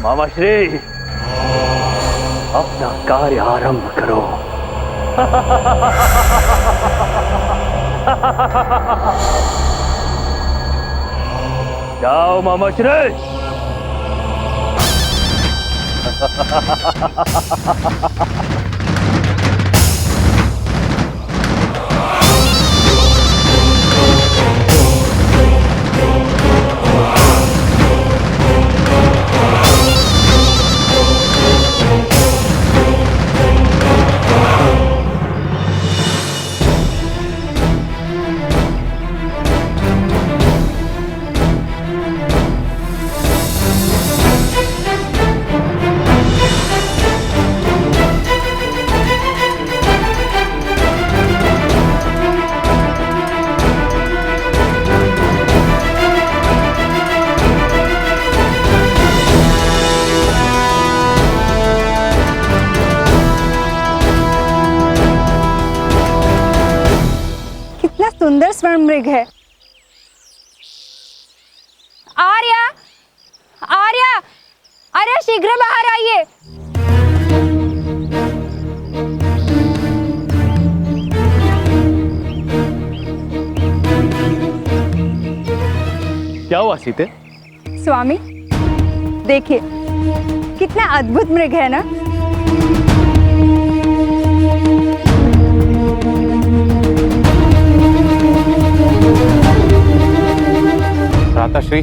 मामा श्री, अपना कार्य आरंभ करो। जाओ मामा श्री। सुंदर स्वर्ण मृग है। आर्या, आर्या, आर्या शीघ्र बाहर आइए। क्या हुआ सीते? स्वामी, देखिए कितना अद्भुत मृग है ना। भ्राताश्री,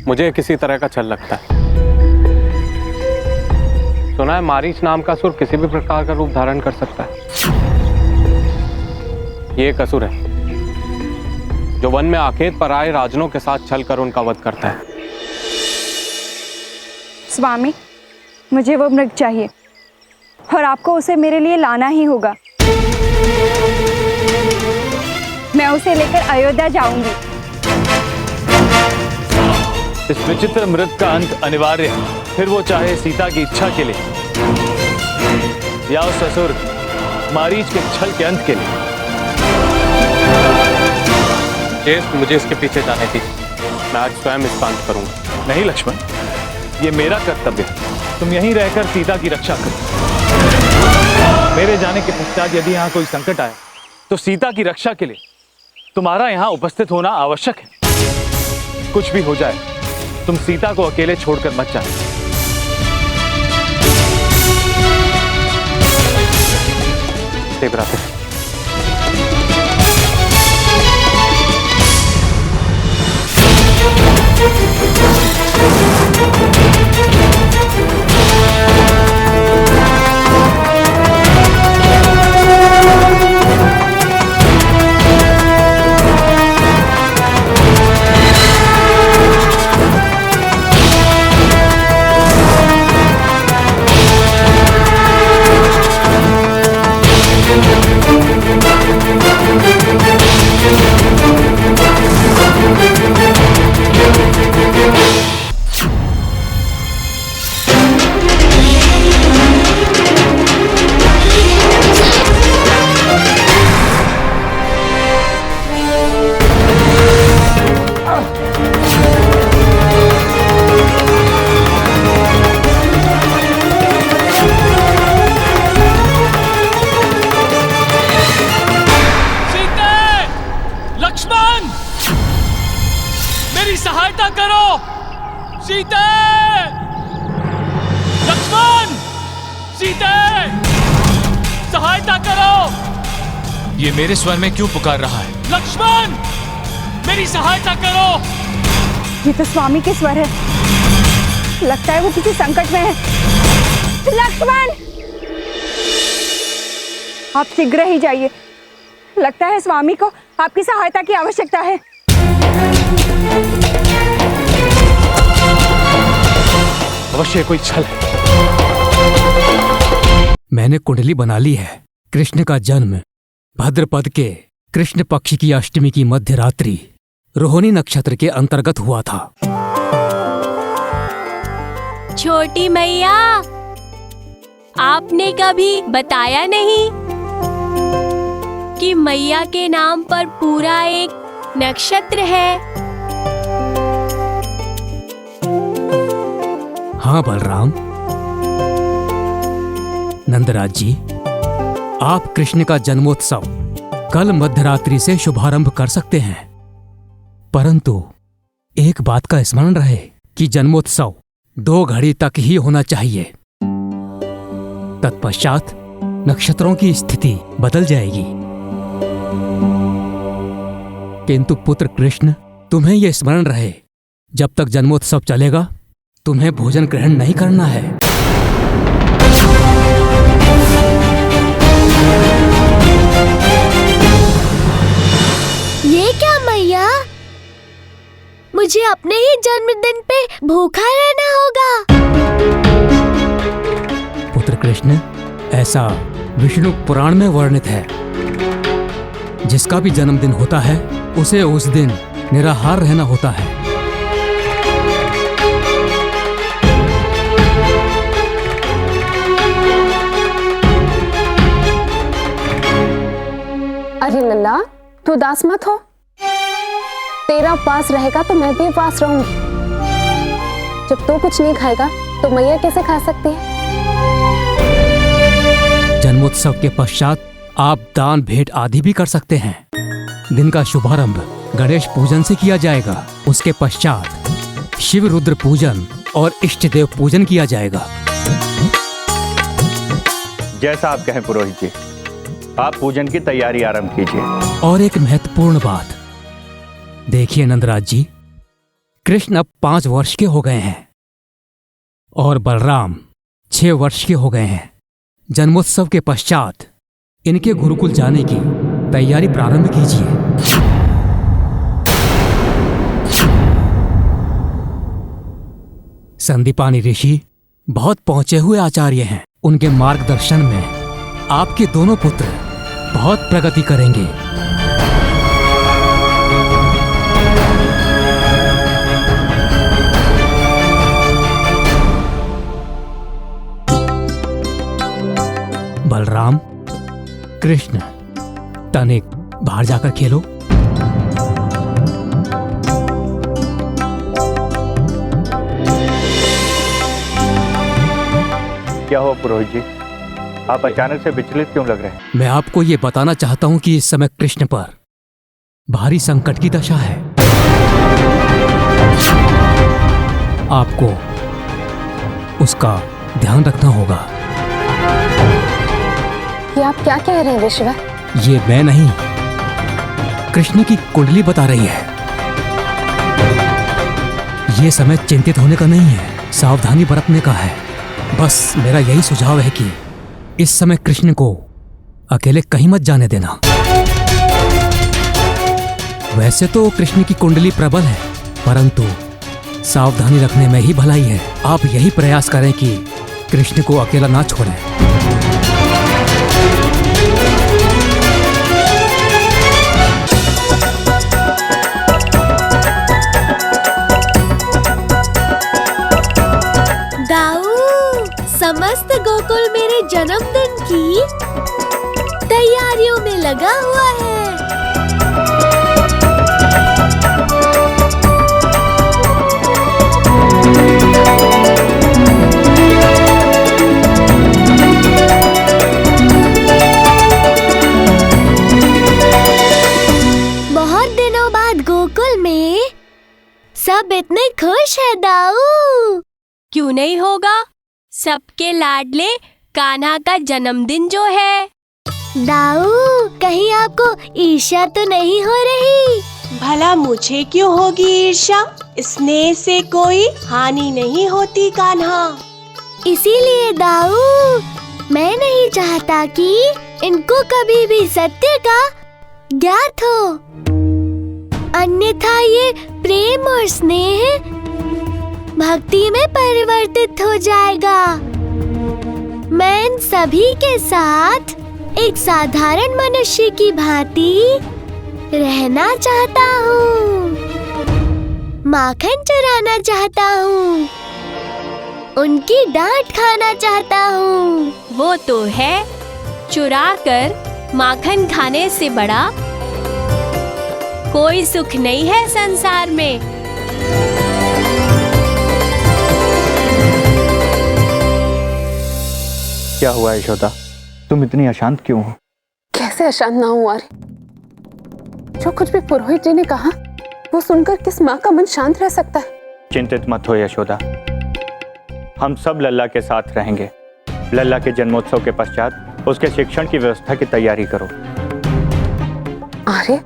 मुझे किसी तरह का छल लगता है। सुना है मारीच नाम का असुर किसी भी प्रकार का रूप धारण कर सकता है। ये एक असुर है जो वन में आखेट पर आए राजनों के साथ छल कर उनका वध करता है। स्वामी, मुझे वो मृग चाहिए और आपको उसे मेरे लिए लाना ही होगा। मैं उसे लेकर अयोध्या जाऊंगी। इस विचित्र मृग का अंत अनिवार्य है, फिर वो चाहे सीता की इच्छा के लिए या उस असुर मारीच के छल के अंत के लिए। मुझे इसके पीछे जाने दीजिए, मैं आज स्वयं इसका अंत करूंगा। नहीं लक्ष्मण, ये मेरा कर्तव्य है। तुम यहीं रहकर सीता की रक्षा करो। मेरे जाने के पश्चात यदि यहाँ कोई संकट आए तो सीता की रक्षा के लिए तुम्हारा यहाँ उपस्थित होना आवश्यक है। कुछ भी हो जाए, तुम सीता को अकेले छोड़कर मत जाना। देवराते, सहायता करो। सीते, लक्ष्मण, सीते, सहायता करो। ये मेरे स्वर में क्यों पुकार रहा है? लक्ष्मण, मेरी सहायता करो। ये तो स्वामी के स्वर है। लगता है वो किसी संकट में है। लक्ष्मण, आप शीघ्र ही जाइए। लगता है स्वामी को आपकी सहायता की आवश्यकता है। अवश्य कोई छल है। मैंने कुंडली बना ली है। कृष्ण का जन्म भाद्रपद के कृष्ण पक्ष की अष्टमी की मध्य रात्रि रोहिणी नक्षत्र के अंतर्गत हुआ था। छोटी मैया, आपने कभी बताया नहीं कि मैया के नाम पर पूरा एक नक्षत्र है। हाँ बलराम। नंदराज जी, आप कृष्ण का जन्मोत्सव कल मध्यरात्रि से शुभारंभ कर सकते हैं, परंतु एक बात का स्मरण रहे कि जन्मोत्सव 2 घड़ी तक ही होना चाहिए। तत्पश्चात नक्षत्रों की स्थिति बदल जाएगी। किंतु पुत्र कृष्ण, तुम्हें यह स्मरण रहे, जब तक जन्मोत्सव चलेगा तुम्हें भोजन ग्रहण नहीं करना है। ये क्या मैया? मुझे अपने ही जन्मदिन पे भूखा रहना होगा। पुत्र कृष्ण, ऐसा विष्णु पुराण में वर्णित है। जिसका भी जन्मदिन होता है उसे उस दिन निराहार रहना होता है। अरे लल्ला, तू उदास मत हो। तेरा उपवास रहेगा तो मैं भी उपवास रहूंगी। जब तू कुछ नहीं खाएगा तो मैया कैसे खा सकती है? जन्मोत्सव के पश्चात आप दान भेंट आदि भी कर सकते हैं। दिन का शुभारंभ गणेश पूजन से किया जाएगा। उसके पश्चात शिव रुद्र पूजन और इष्ट देव पूजन किया जाएगा। जैसा आप कहें पुरोहित जी, आप पूजन की तैयारी आरंभ कीजिए। और एक महत्वपूर्ण बात, देखिए नंदराज जी, कृष्ण अब 5 वर्ष के हो गए हैं और बलराम 6 वर्ष के हो गए हैं। जन्मोत्सव के पश्चात इनके गुरुकुल जाने की तैयारी प्रारंभ कीजिए। संदीपानी ऋषि बहुत पहुंचे हुए आचार्य हैं। उनके मार्गदर्शन में आपके दोनों पुत्र बहुत प्रगति करेंगे। बलराम, कृष्ण, तनिक बाहर जाकर खेलो। क्या हुआ पुरोहित जी, आप अचानक से विचलित क्यों लग रहे हैं? मैं आपको ये बताना चाहता हूं कि इस समय कृष्ण पर भारी संकट की दशा है। आपको उसका ध्यान रखना होगा। ये आप क्या कह रहे हैं ऋषिवर? ये मैं नहीं, कृष्ण की कुंडली बता रही है। ये समय चिंतित होने का नहीं है, सावधानी बरतने का है। बस मेरा यही सुझाव है कि इस समय कृष्ण को अकेले कहीं मत जाने देना। वैसे तो कृष्ण की कुंडली प्रबल है, परंतु सावधानी रखने में ही भलाई है। आप यही प्रयास करें कि कृष्ण को अकेला ना छोड़ें। समस्त गोकुल मेरे जन्मदिन की तैयारियों में लगा हुआ है। बहुत दिनों बाद गोकुल में सब इतने खुश है दाऊ। क्यों नहीं होगा, सबके लाडले कान्हा का जन्मदिन जो है। दाऊ, कहीं आपको ईर्ष्या तो नहीं हो रही? भला मुझे क्यों होगी ईर्ष्या? स्नेह से कोई हानि नहीं होती कान्हा। इसीलिए दाऊ, मैं नहीं चाहता कि इनको कभी भी सत्य का ज्ञात हो, अन्यथा ये प्रेम और स्नेह भक्ति में परिवर्तित हो जाएगा। मैं इन सभी के साथ एक साधारण मनुष्य की भांति रहना चाहता हूँ, माखन चुराना चाहता हूँ, उनकी डांट खाना चाहता हूँ। वो तो है, चुरा कर माखन खाने से बड़ा कोई सुख नहीं है संसार में। क्या हुआ यशोदा, तुम इतनी अशांत क्यों हो? कैसे अशांत ना हुआ रे? जो कुछ भी पुरोहित जी ने कहा वो सुनकर किस माँ का मन शांत रह सकता है? चिंतित मत हो यशोदा, हम सब लल्ला के साथ रहेंगे। लल्ला के जन्मोत्सव के पश्चात उसके शिक्षण की व्यवस्था की तैयारी करो। अरे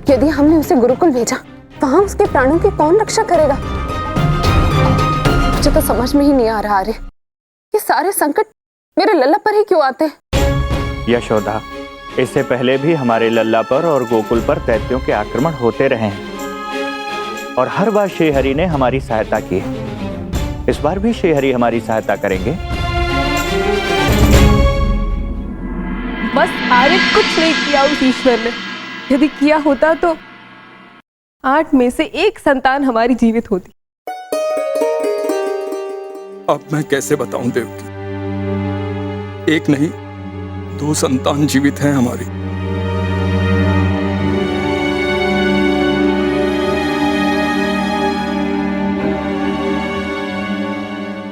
यदि हमने उसे गुरुकुल भेजा, वहां उसके प्राणों की कौन रक्षा करेगा? मुझे तो समझ में ही नहीं आ रहा। अरे ये सारे संकट मेरे लल्ला पर ही क्यों आते हैं? यशोदा, इससे पहले भी हमारे लल्ला पर और गोकुल पर दैत्यों के आक्रमण होते रहे हैं और हर बार श्रीहरि ने हमारी सहायता की है। इस बार भी श्रीहरि हमारी सहायता करेंगे। बस आर्य कुछ नहीं किया उस ईश्वर ने। यदि किया होता तो 8 में से 1 संतान हमारी जीवित होती। अब मैं कैसे बताऊं देवकी, 1 नहीं 2 संतान जीवित हैं हमारी।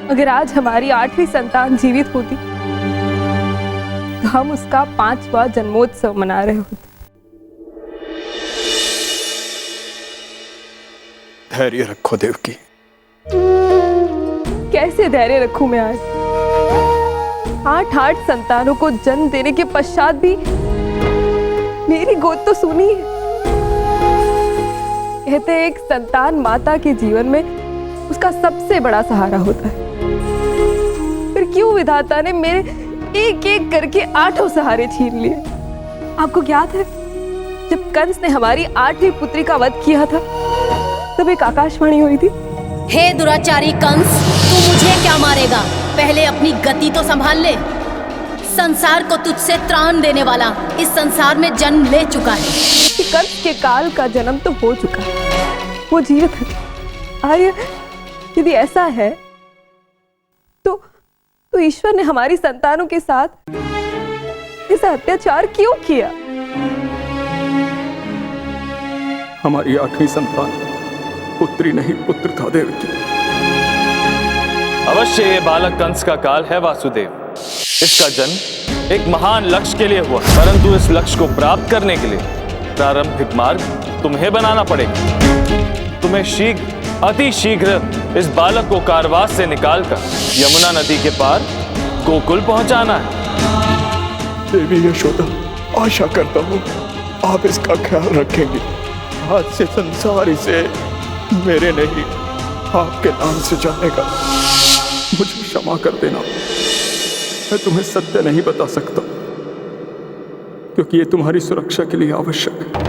अगर आज हमारी 8वीं संतान जीवित होती तो हम उसका 5वां जन्मोत्सव मना रहे होते। धैर्य रखो देवकी। कैसे धैर्य रखूं मैं? आज 8 संतानों को जन्म देने के पश्चात भी मेरी गोद तो सूनी है। कहते हैं एक संतान माता के जीवन में उसका सबसे बड़ा सहारा होता है। फिर क्यों विधाता ने मेरे एक एक करके 8 सहारे छीन लिए? आपको याद है जब कंस ने हमारी 8वीं पुत्री का वध किया था, तब एक आकाशवाणी हुई थी, हे दुराचारी कंस, तू मुझे क्या मारेगा? पहले अपनी गति तो संभाल ले। संसार को तुझसे त्राण देने वाला इस संसार में जन्म ले चुका है। कि कंस के काल का जन्म तो हो चुका है, वो जीवित है। आर्य, यदि ऐसा है तो ईश्वर ने हमारी संतानों के साथ ऐसा अत्याचार क्यों किया? हमारी 8वीं संतान पुत्री नहीं पुत्र था देवकी। अवश्य ये बालक कंस का काल है वासुदेव। इसका जन्म एक महान लक्ष्य के लिए हुआ, परंतु इस लक्ष्य को प्राप्त करने के लिए प्रारंभिक मार्ग तुम्हें बनाना पड़ेगा। तुम्हें शीघ्र, अति शीघ्र इस बालक को कारवास से निकालकर यमुना नदी के पार गोकुल पहुंचाना है। देवी यशोदा, आशा करता हूँ आप इसका ख्याल रखेंगे। आज से संसार इसे मेरे नहीं आपके नाम से जानेगा। मुझे क्षमा कर देना, मैं तुम्हें सत्य नहीं बता सकता क्योंकि ये तुम्हारी सुरक्षा के लिए आवश्यक है।